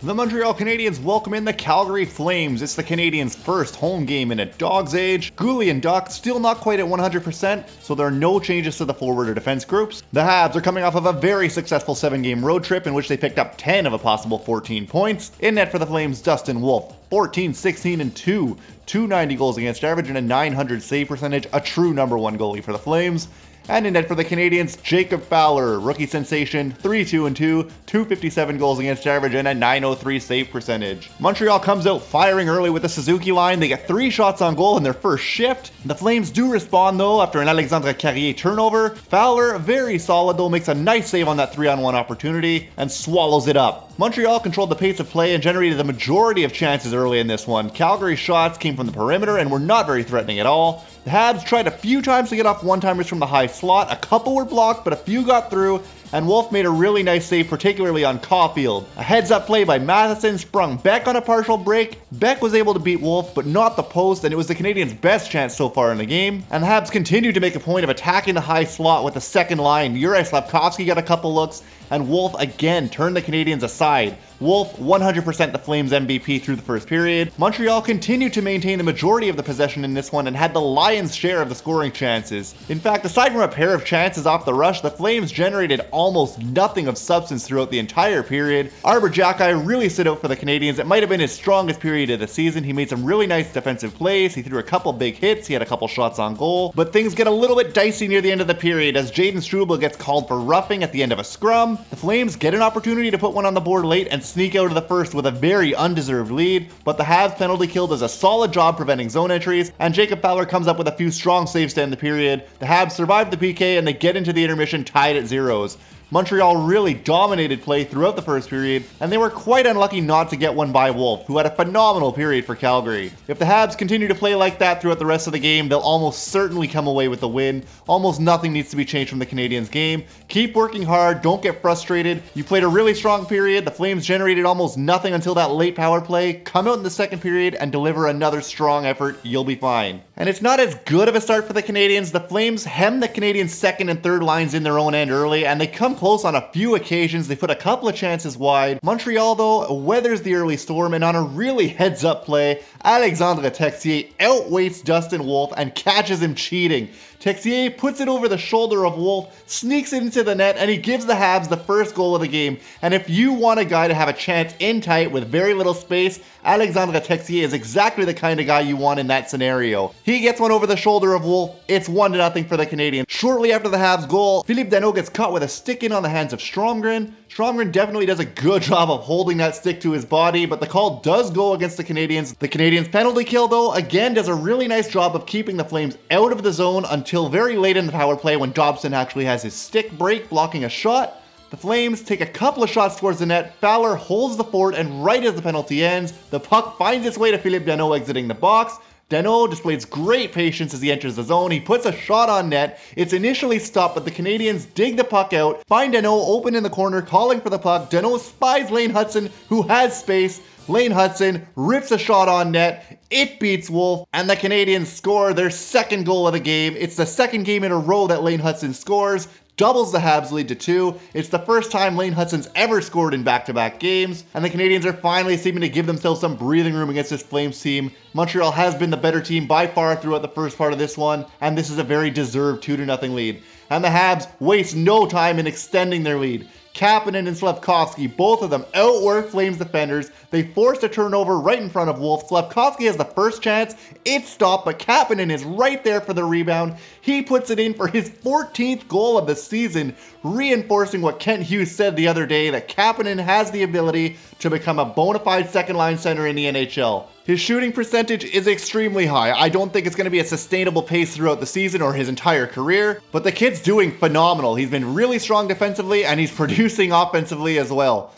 The Montreal Canadiens welcome in the Calgary Flames. It's the Canadiens' first home game in a dog's age. Gooley and Duck still not quite at 100%, so there are no changes to the forward or defense groups. The Habs are coming off of a very successful 7-game road trip in which they picked up 10 of a possible 14 points. In net for the Flames, Dustin Wolf, 14, 16, and 2. 290 goals against average and a 900 save percentage, a true number one goalie for the Flames. And in net for the Canadiens, Jacob Fowler, rookie sensation, 3-2 and 2, 257 goals against average and a 903 save percentage. Montreal comes out firing early with the Suzuki line. They get 3 shots on goal in their first shift. The Flames do respond though after an Alexandre Carrier turnover. Fowler, very solid though, makes a nice save on that 3-on-1 opportunity and swallows it up. Montreal controlled the pace of play and generated the majority of chances early in this one. Calgary's shots came from the perimeter and were not very threatening at all. The Habs tried a few times to get off one-timers from the high slot. A couple were blocked, but a few got through, and Wolf made a really nice save, particularly on Caulfield. A heads-up play by Matheson sprung Beck on a partial break. Beck was able to beat Wolf, but not the post, and it was the Canadiens' best chance so far in the game. And the Habs continued to make a point of attacking the high slot with the second line. Juraj Slafkovsky got a couple looks, and Wolf again turned the Canadiens aside. Wolf, 100% the Flames MVP through the first period. Montreal continued to maintain the majority of the possession in this one and had the lion's share of the scoring chances. In fact, aside from a pair of chances off the rush, the Flames generated almost nothing of substance throughout the entire period. Arber Xhekaj really stood out for the Canadiens. It might have been his strongest period of the season. He made some really nice defensive plays. He threw a couple big hits. He had a couple shots on goal. But things get a little bit dicey near the end of the period as Jayden Struble gets called for roughing at the end of a scrum. The Flames get an opportunity to put one on the board late and sneak out of the first with a very undeserved lead, but the Habs penalty kill does a solid job preventing zone entries, and Jacob Fowler comes up with a few strong saves to end the period. The Habs survive the PK and they get into the intermission tied at zeros. Montreal really dominated play throughout the first period, and they were quite unlucky not to get one by Wolf, who had a phenomenal period for Calgary. If the Habs continue to play like that throughout the rest of the game, they'll almost certainly come away with the win. Almost nothing needs to be changed from the Canadiens game. Keep working hard, don't get frustrated. You played a really strong period, the Flames generated almost nothing until that late power play. Come out in the second period and deliver another strong effort, you'll be fine. And it's not as good of a start for the Canadiens. The Flames hem the Canadiens' second and third lines in their own end early, and they come close on a few occasions. They put a couple of chances wide. Montreal, though, weathers the early storm, and on a really heads-up play, Alexandre Texier outweights Dustin Wolf and catches him cheating. Texier puts it over the shoulder of Wolf, sneaks it into the net, and he gives the Habs the first goal of the game. And if you want a guy to have a chance in tight with very little space, Alexandre Texier is exactly the kind of guy you want in that scenario. He gets one over the shoulder of Wolf. It's 1-0 for the Canadiens. Shortly after the Habs goal, Philippe Danault gets caught with a stick in on the hands of Stromgren. Stromgren definitely does a good job of holding that stick to his body, but the call does go against the Canadiens. The Canadiens penalty kill, though, again does a really nice job of keeping the Flames out of the zone until very late in the power play when Dobson actually has his stick break blocking a shot. The Flames take a couple of shots towards the net. Fowler holds the fort, and right as the penalty ends, the puck finds its way to Philippe Danault exiting the box. Danault displays great patience as he enters the zone. He puts a shot on net. It's initially stopped, but the Canadiens dig the puck out, find Danault open in the corner, calling for the puck. Danault spies Lane Hutson, who has space. Lane Hutson rips a shot on net. It beats Wolf, and the Canadiens score their second goal of the game. It's the second game in a row that Lane Hutson scores. Doubles the Habs lead to 2. It's the first time Lane Hutson's ever scored in back-to-back games, and the Canadiens are finally seeming to give themselves some breathing room against this Flames team. Montreal has been the better team by far throughout the first part of this one, and this is a very deserved 2-0 lead. And the Habs waste no time in extending their lead. Kapanen and Slafkovsky, both of them outwork Flames defenders. They forced a turnover right in front of Wolf. Slafkovsky has the first chance. It's stopped, but Kapanen is right there for the rebound. He puts it in for his 14th goal of the season, reinforcing what Kent Hughes said the other day, that Kapanen has the ability to become a bona fide second-line center in the NHL. His shooting percentage is extremely high. I don't think it's going to be a sustainable pace throughout the season or his entire career, but the kid's doing phenomenal. He's been really strong defensively, and he's producing offensively as well.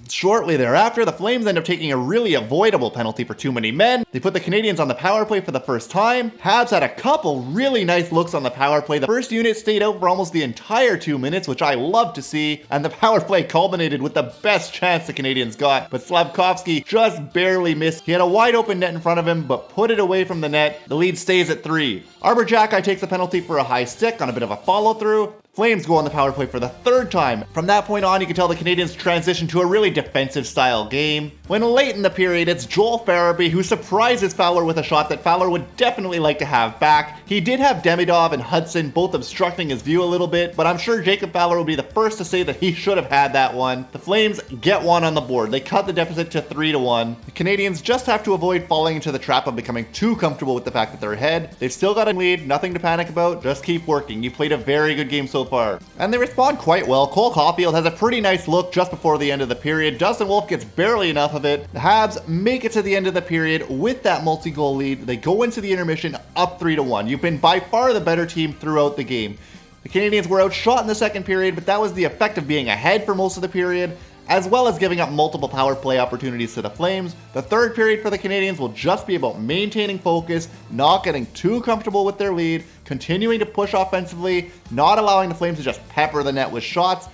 Shortly thereafter, the Flames end up taking a really avoidable penalty for too many men. They put the Canadiens on the power play for the first time. Habs had a couple really nice looks on the power play. The first unit stayed out for almost the entire 2 minutes, which I love to see, and the power play culminated with the best chance the Canadiens got, but Slafkovsky just barely missed. He had a wide open net in front of him, but put it away from the net. The lead stays at 3. Arber Xhekaj takes the penalty for a high stick on a bit of a follow-through. Flames go on the power play for the third time. From that point on, you can tell the Canadiens transition to a really defensive style game. When late in the period, it's Joel Farabee who surprises Fowler with a shot that Fowler would definitely like to have back. He did have Demidov and Hudson both obstructing his view a little bit, but I'm sure Jacob Fowler will be the first to say that he should have had that one. The Flames get one on the board. They cut the deficit to 3-1. The Canadiens just have to avoid falling into the trap of becoming too comfortable with the fact that they're ahead. They've still got a lead, nothing to panic about, just keep working. You played a very good game so far. And they respond quite well. Cole Caulfield has a pretty nice look just before the end of the period. Dustin Wolf gets barely enough of it. The Habs make it to the end of the period with that multi-goal lead. They go into the intermission up 3-1. You've been by far the better team throughout the game. The Canadiens were outshot in the second period, but that was the effect of being ahead for most of the period, as well as giving up multiple power play opportunities to the Flames. The third period for the Canadiens will just be about maintaining focus, not getting too comfortable with their lead, continuing to push offensively, not allowing the Flames to just pepper the net with shots,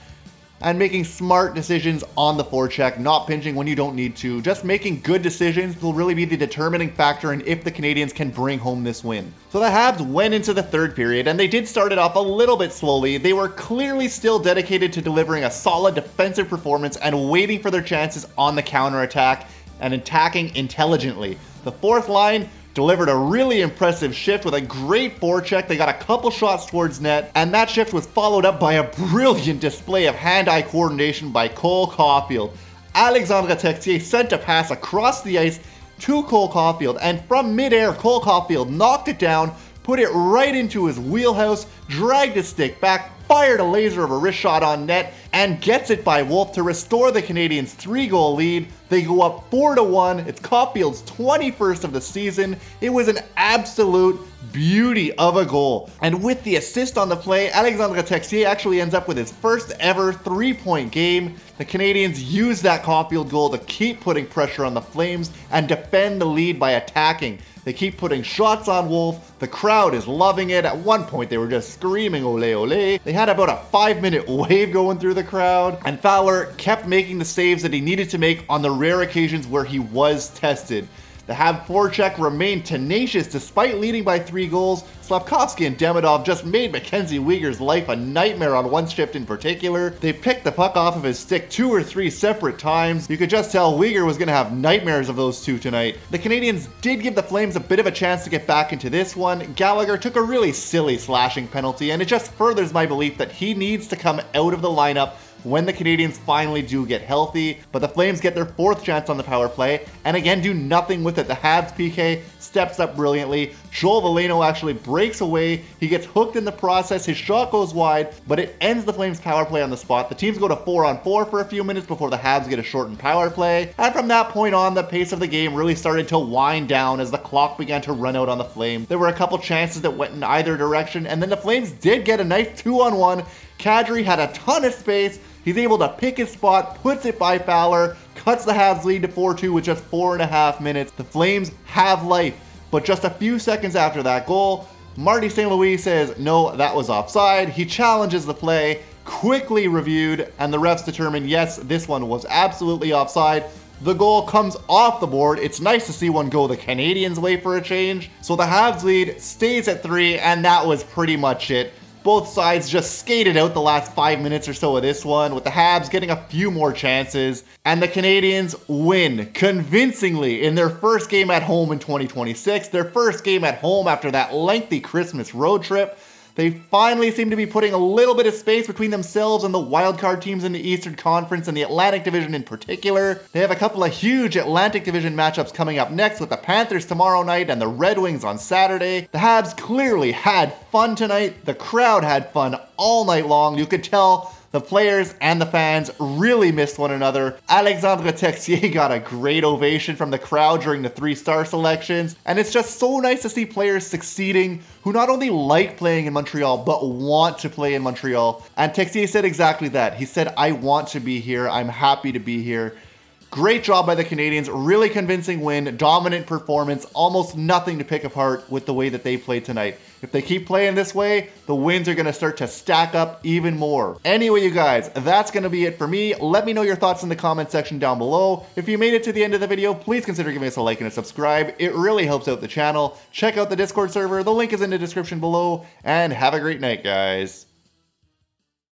and making smart decisions on the forecheck, not pinching when you don't need to. Just making good decisions will really be the determining factor in if the Canadiens can bring home this win. So the Habs went into the third period, and they did start it off a little bit slowly. They were clearly still dedicated to delivering a solid defensive performance and waiting for their chances on the counterattack and attacking intelligently. The fourth line delivered a really impressive shift with a great forecheck. They got a couple shots towards net, and that shift was followed up by a brilliant display of hand-eye coordination by Cole Caulfield. Alexandre Texier sent a pass across the ice to Cole Caulfield, and from midair, Cole Caulfield knocked it down, put it right into his wheelhouse, dragged his stick back, fired a laser of a wrist shot on net, and gets it by Wolf to restore the Canadiens' 3-goal lead. They go up 4-1. It's Caulfield's 21st of the season. It was an absolute beauty of a goal. And with the assist on the play, Alexandre Texier actually ends up with his first ever 3-point game. The Canadiens use that Caulfield goal to keep putting pressure on the Flames and defend the lead by attacking. They keep putting shots on Wolf. The crowd is loving it. At one point, they were just screaming, ole, ole. They had about a 5-minute wave going through the crowd. And Fowler kept making the saves that he needed to make on the rare occasions where he was tested. The Habs forecheck remained tenacious despite leading by 3 goals. Slavkovsky and Demidov just made Mackenzie Weegar's life a nightmare on one shift in particular. They picked the puck off of his stick 2 or 3 separate times. You could just tell Weegar was going to have nightmares of those two tonight. The Canadiens did give the Flames a bit of a chance to get back into this one. Gallagher took a really silly slashing penalty, and it just furthers my belief that he needs to come out of the lineup when the Canadiens finally do get healthy. But the Flames get their 4th chance on the power play, and again do nothing with it. The Habs PK steps up brilliantly. Joel Veleno actually breaks away. He gets hooked in the process. His shot goes wide, but it ends the Flames power play on the spot. The teams go to 4-on-4 for a few minutes before the Habs get a shortened power play. And from that point on, the pace of the game really started to wind down as the clock began to run out on the Flames. There were a couple chances that went in either direction, and then the Flames did get a nice 2-on-1. Kadri had a ton of space. He's able to pick his spot, puts it by Fowler, cuts the Habs lead to 4-2 with just 4.5 minutes. The Flames have life, but just a few seconds after that goal, Marty St. Louis says, no, that was offside. He challenges the play, quickly reviewed, and the refs determine, yes, this one was absolutely offside. The goal comes off the board. It's nice to see one go the Canadiens' way for a change. So the Habs lead stays at 3, and that was pretty much it. Both sides just skated out the last 5 minutes or so of this one, with the Habs getting a few more chances, and the Canadiens win convincingly in their first game at home in 2026, their first game at home after that lengthy Christmas road trip. They finally seem to be putting a little bit of space between themselves and the wildcard teams in the Eastern Conference and the Atlantic Division in particular. They have a couple of huge Atlantic Division matchups coming up next with the Panthers tomorrow night and the Red Wings on Saturday. The Habs clearly had fun tonight. The crowd had fun all night long. You could tell the players and the fans really missed one another. Alexandre Texier got a great ovation from the crowd during the 3-star selections, and it's just so nice to see players succeeding who not only like playing in Montreal, but want to play in Montreal. And Texier said exactly that. He said, I want to be here. I'm happy to be here. Great job by the Canadiens, really convincing win, dominant performance, almost nothing to pick apart with the way that they played tonight. If they keep playing this way, the wins are going to start to stack up even more. Anyway, you guys, that's going to be it for me. Let me know your thoughts in the comment section down below. If you made it to the end of the video, please consider giving us a like and a subscribe. It really helps out the channel. Check out the Discord server. The link is in the description below, and have a great night, guys.